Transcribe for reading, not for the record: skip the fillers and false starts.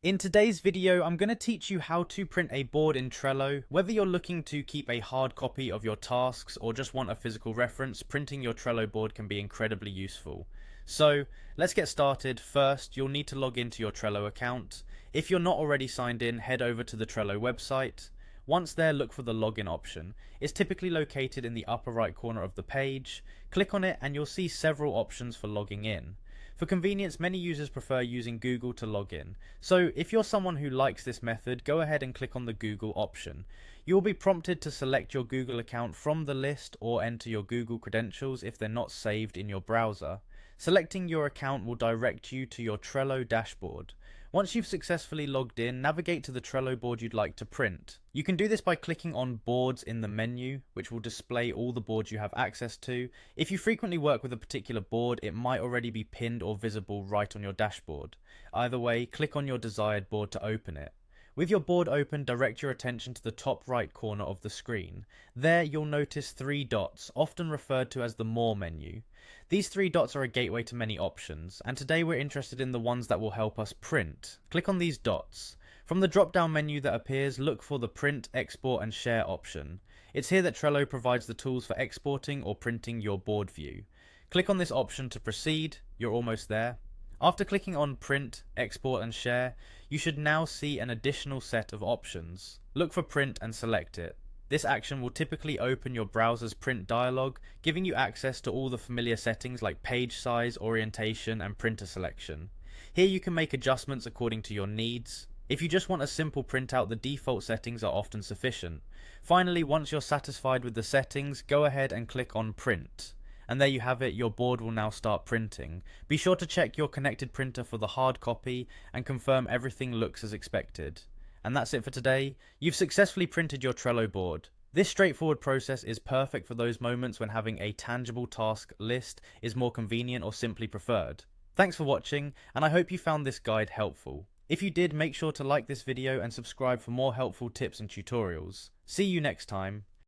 In today's video, I'm going to teach you how to print a board in Trello. Whether you're looking to keep a hard copy of your tasks or just want a physical reference, printing your Trello board can be incredibly useful. So let's get started. First, you'll need to log into your Trello account. If you're not already signed in, head over to the Trello website. Once there, look for the login option. It's typically located in the upper right corner of the page. Click on it and you'll see several options for logging in. For convenience, many users prefer using Google to log in. So if you're someone who likes this method, go ahead and click on the Google option. You will be prompted to select your Google account from the list or enter your Google credentials if they're not saved in your browser. Selecting your account will direct you to your Trello dashboard. Once you've successfully logged in, navigate to the Trello board you'd like to print. You can do this by clicking on Boards in the menu, which will display all the boards you have access to. If you frequently work with a particular board, it might already be pinned or visible right on your dashboard. Either way, click on your desired board to open it. With your board open, direct your attention to the top right corner of the screen. There you'll notice three dots, often referred to as the More menu. These three dots are a gateway to many options, and today we're interested in the ones that will help us print. Click on these dots. From the drop-down menu that appears, look for the Print, Export and Share option. It's here that Trello provides the tools for exporting or printing your board view. Click on this option to proceed. You're almost there. After clicking on Print, Export and Share, you should now see an additional set of options. Look for Print and select it. This action will typically open your browser's print dialog, giving you access to all the familiar settings like page size, orientation, and printer selection. Here you can make adjustments according to your needs. If you just want a simple printout, the default settings are often sufficient. Finally, once you're satisfied with the settings, go ahead and click on Print. And there you have it, your board will now start printing. Be sure to check your connected printer for the hard copy and confirm everything looks as expected. And that's it for today. You've successfully printed your Trello board. This straightforward process is perfect for those moments when having a tangible task list is more convenient or simply preferred. Thanks for watching, and I hope you found this guide helpful. If you did, make sure to like this video and subscribe for more helpful tips and tutorials. See you next time.